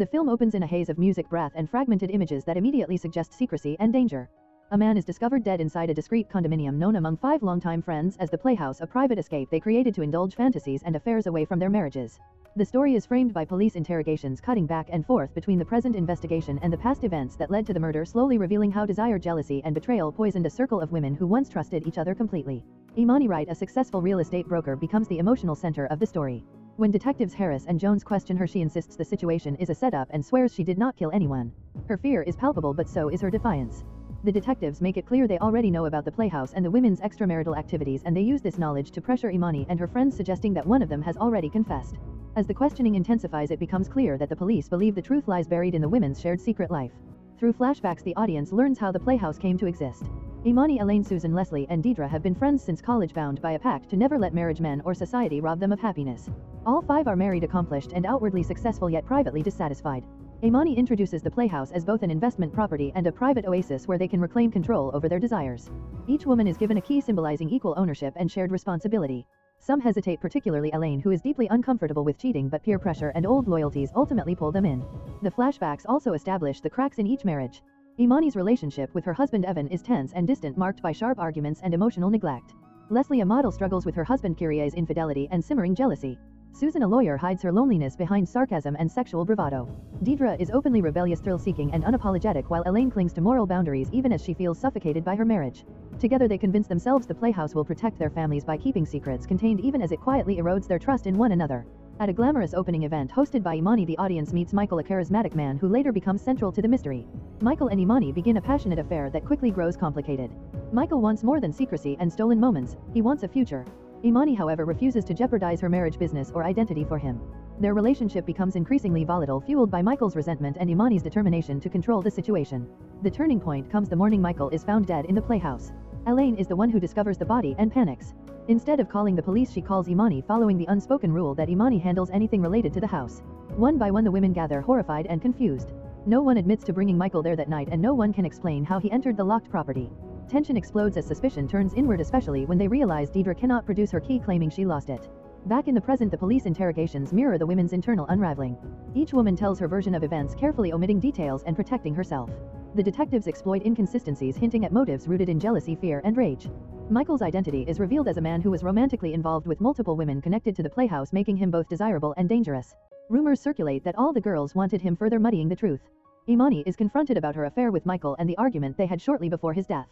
The film opens in a haze of music breath and fragmented images that immediately suggest secrecy and danger. A man is discovered dead inside a discreet condominium known among 5 longtime friends as the Playhouse, a private escape they created to indulge fantasies and affairs away from their marriages. The story is framed by police interrogations cutting back and forth between the present investigation and the past events that led to the murder, slowly revealing how desire, jealousy, and betrayal poisoned a circle of women who once trusted each other completely. Imani Wright, a successful real estate broker, becomes the emotional center of the story. When detectives Harris and Jones question her, she insists the situation is a setup and swears she did not kill anyone. Her fear is palpable, but so is her defiance. The detectives make it clear they already know about the Playhouse and the women's extramarital activities, and they use this knowledge to pressure Imani and her friends, suggesting that one of them has already confessed. As the questioning intensifies, it becomes clear that the police believe the truth lies buried in the women's shared secret life. Through flashbacks, the audience learns how the Playhouse came to exist. Imani, Elaine, Susan, Leslie, and Deidre have been friends since college, bound by a pact to never let marriage, men, or society rob them of happiness. All 5 are married, accomplished, and outwardly successful, yet privately dissatisfied. Imani introduces the Playhouse as both an investment property and a private oasis where they can reclaim control over their desires. Each woman is given a key symbolizing equal ownership and shared responsibility. Some hesitate, particularly Elaine, who is deeply uncomfortable with cheating, but peer pressure and old loyalties ultimately pull them in. The flashbacks also establish the cracks in each marriage. Imani's relationship with her husband Evan is tense and distant, marked by sharp arguments and emotional neglect. Leslie, a model, struggles with her husband Kyrie's infidelity and simmering jealousy. Susan, a lawyer, hides her loneliness behind sarcasm and sexual bravado. Deidre is openly rebellious, thrill-seeking, and unapologetic, while Elaine clings to moral boundaries even as she feels suffocated by her marriage. Together they convince themselves the Playhouse will protect their families by keeping secrets contained, even as it quietly erodes their trust in one another. At a glamorous opening event hosted by Imani, the audience meets Michael, a charismatic man who later becomes central to the mystery. Michael and Imani begin a passionate affair that quickly grows complicated. Michael wants more than secrecy and stolen moments, he wants a future. Imani, however, refuses to jeopardize her marriage, business, or identity for him. Their relationship becomes increasingly volatile, fueled by Michael's resentment and Imani's determination to control the situation. The turning point comes the morning Michael is found dead in the Playhouse. Elaine is the one who discovers the body and panics. Instead of calling the police, she calls Imani, following the unspoken rule that Imani handles anything related to the house. One by one the women gather, horrified and confused. No one admits to bringing Michael there that night, and no one can explain how he entered the locked property. Tension explodes as suspicion turns inward, especially when they realize Deidre cannot produce her key, claiming she lost it. Back in the present, the police interrogations mirror the women's internal unraveling. Each woman tells her version of events, carefully omitting details and protecting herself. The detectives exploit inconsistencies, hinting at motives rooted in jealousy, fear, and rage. Michael's identity is revealed as a man who was romantically involved with multiple women connected to the Playhouse, making him both desirable and dangerous. Rumors circulate that all the girls wanted him, further muddying the truth. Imani is confronted about her affair with Michael and the argument they had shortly before his death.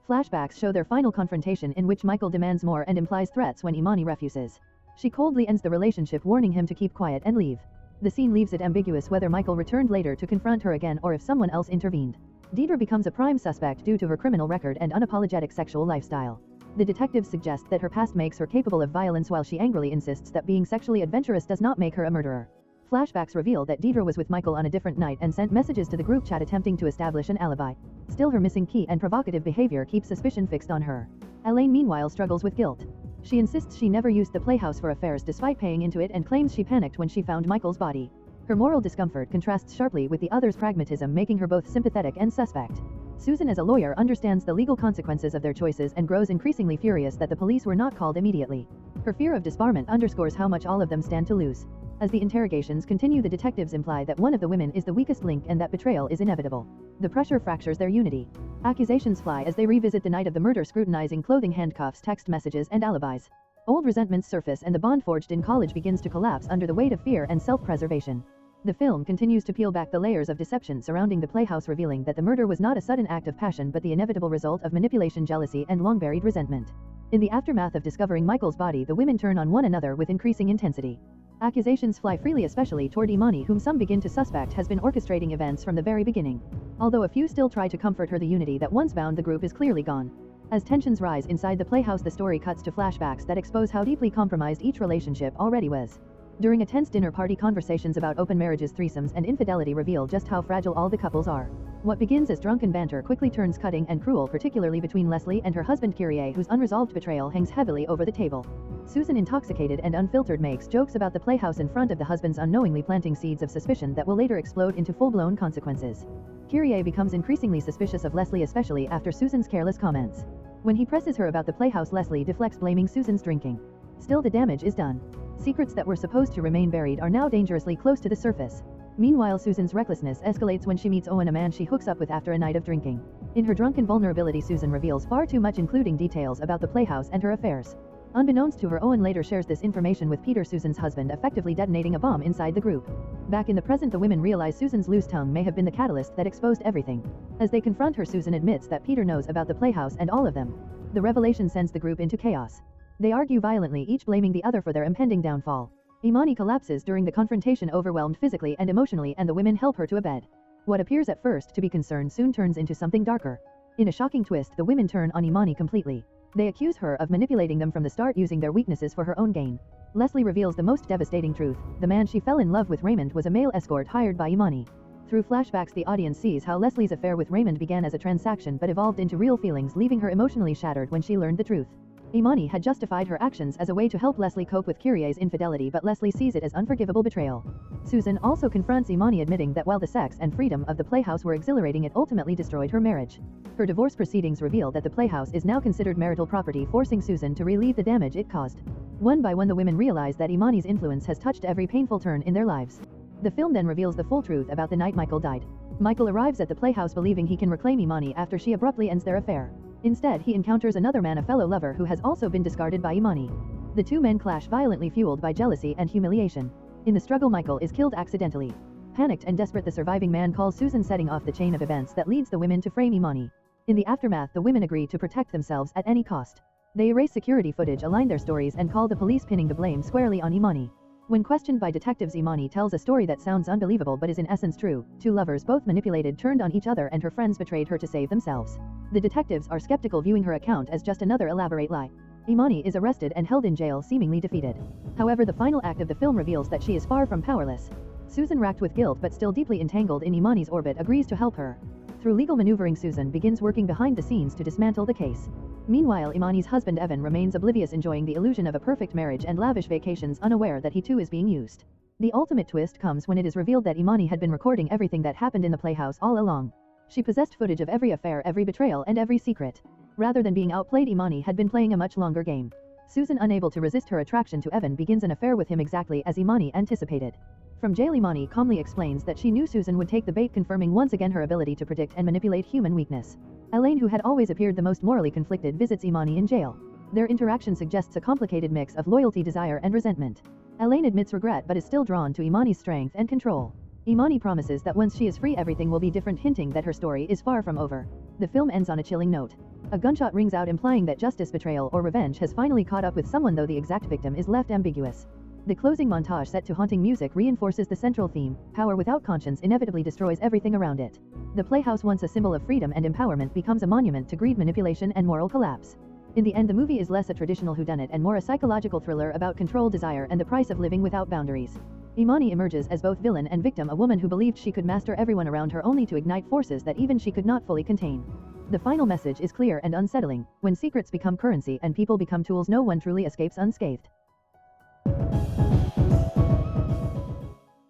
Flashbacks show their final confrontation, in which Michael demands more and implies threats when Imani refuses. She coldly ends the relationship, warning him to keep quiet and leave. The scene leaves it ambiguous whether Michael returned later to confront her again or if someone else intervened. Deidre becomes a prime suspect due to her criminal record and unapologetic sexual lifestyle. The detectives suggest that her past makes her capable of violence, while she angrily insists that being sexually adventurous does not make her a murderer. Flashbacks reveal that Deidre was with Michael on a different night and sent messages to the group chat attempting to establish an alibi. Still, her missing key and provocative behavior keep suspicion fixed on her. Elaine, meanwhile, struggles with guilt. She insists she never used the Playhouse for affairs despite paying into it, and claims she panicked when she found Michael's body. Her moral discomfort contrasts sharply with the others' pragmatism, making her both sympathetic and suspect. Susan, as a lawyer, understands the legal consequences of their choices and grows increasingly furious that the police were not called immediately. Her fear of disbarment underscores how much all of them stand to lose. As the interrogations continue, the detectives imply that one of the women is the weakest link and that betrayal is inevitable. The pressure fractures their unity. Accusations fly as they revisit the night of the murder, scrutinizing clothing, handcuffs, text messages, and alibis. Old resentments surface and the bond forged in college begins to collapse under the weight of fear and self-preservation. The film continues to peel back the layers of deception surrounding the Playhouse, revealing that the murder was not a sudden act of passion but the inevitable result of manipulation, jealousy, and long-buried resentment. In the aftermath of discovering Michael's body, the women turn on one another with increasing intensity. Accusations fly freely, especially toward Imani, whom some begin to suspect has been orchestrating events from the very beginning. Although a few still try to comfort her, the unity that once bound the group is clearly gone. As tensions rise inside the Playhouse, the story cuts to flashbacks that expose how deeply compromised each relationship already was. During a tense dinner party, conversations about open marriages, threesomes, and infidelity reveal just how fragile all the couples are. What begins as drunken banter quickly turns cutting and cruel, particularly between Leslie and her husband Kyrie, whose unresolved betrayal hangs heavily over the table. Susan, intoxicated and unfiltered, makes jokes about the Playhouse in front of the husbands, unknowingly planting seeds of suspicion that will later explode into full-blown consequences. Kyrie becomes increasingly suspicious of Leslie, especially after Susan's careless comments. When he presses her about the Playhouse, Leslie deflects, blaming Susan's drinking. Still, the damage is done. Secrets that were supposed to remain buried are now dangerously close to the surface. Meanwhile, Susan's recklessness escalates when she meets Owen, a man she hooks up with after a night of drinking. In her drunken vulnerability, Susan reveals far too much, including details about the Playhouse and her affairs. Unbeknownst to her, Owen later shares this information with Peter, Susan's husband, effectively detonating a bomb inside the group. Back in the present, the women realize Susan's loose tongue may have been the catalyst that exposed everything. As they confront her, Susan admits that Peter knows about the Playhouse and all of them. The revelation sends the group into chaos. They argue violently, each blaming the other for their impending downfall. Imani collapses during the confrontation, overwhelmed physically and emotionally, and the women help her to a bed. What appears at first to be concern soon turns into something darker. In a shocking twist, the women turn on Imani completely. They accuse her of manipulating them from the start, using their weaknesses for her own gain. Leslie reveals the most devastating truth: the man she fell in love with, Raymond, was a male escort hired by Imani. Through flashbacks, the audience sees how Leslie's affair with Raymond began as a transaction but evolved into real feelings, leaving her emotionally shattered when she learned the truth. Imani had justified her actions as a way to help Leslie cope with Kyrie's infidelity, but Leslie sees it as unforgivable betrayal. Susan also confronts Imani, admitting that while the sex and freedom of the Playhouse were exhilarating, it ultimately destroyed her marriage. Her divorce proceedings reveal that the Playhouse is now considered marital property, forcing Susan to relieve the damage it caused. One by one, the women realize that Imani's influence has touched every painful turn in their lives. The film then reveals the full truth about the night Michael died. Michael arrives at the Playhouse believing he can reclaim Imani after she abruptly ends their affair. Instead, he encounters another man, a fellow lover who has also been discarded by Imani. The two men clash violently, fueled by jealousy and humiliation. In the struggle, Michael is killed accidentally. Panicked and desperate, the surviving man calls Susan, setting off the chain of events that leads the women to frame Imani. In the aftermath, the women agree to protect themselves at any cost. They erase security footage, align their stories, and call the police, pinning the blame squarely on Imani. When questioned by detectives, Imani tells a story that sounds unbelievable but is in essence true. Two lovers, both manipulated, turned on each other, and her friends betrayed her to save themselves. The detectives are skeptical, viewing her account as just another elaborate lie. Imani is arrested and held in jail, seemingly defeated. However, the final act of the film reveals that she is far from powerless. Susan, racked with guilt but still deeply entangled in Imani's orbit, agrees to help her. Through legal maneuvering, Susan begins working behind the scenes to dismantle the case. Meanwhile, Imani's husband Evan remains oblivious, enjoying the illusion of a perfect marriage and lavish vacations, unaware that he too is being used. The ultimate twist comes when it is revealed that Imani had been recording everything that happened in the Playhouse all along. She possessed footage of every affair, every betrayal, and every secret. Rather than being outplayed, Imani had been playing a much longer game. Susan, unable to resist her attraction to Evan, begins an affair with him exactly as Imani anticipated. From jail, Imani calmly explains that she knew Susan would take the bait, confirming once again her ability to predict and manipulate human weakness. Elaine, who had always appeared the most morally conflicted, visits Imani in jail. Their interaction suggests a complicated mix of loyalty, desire, and resentment. Elaine admits regret but is still drawn to Imani's strength and control. Imani promises that once she is free, everything will be different, hinting that her story is far from over. The film ends on a chilling note. A gunshot rings out, implying that justice, betrayal, or revenge has finally caught up with someone, though the exact victim is left ambiguous. The closing montage, set to haunting music, reinforces the central theme: power without conscience inevitably destroys everything around it. The Playhouse, once a symbol of freedom and empowerment, becomes a monument to greed, manipulation, and moral collapse. In the end, the movie is less a traditional whodunit and more a psychological thriller about control, desire, and the price of living without boundaries. Imani emerges as both villain and victim, a woman who believed she could master everyone around her, only to ignite forces that even she could not fully contain. The final message is clear and unsettling: when secrets become currency and people become tools, no one truly escapes unscathed.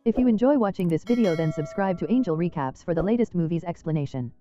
If you enjoy watching this video, then subscribe to Angel Recaps for the latest movies explanation.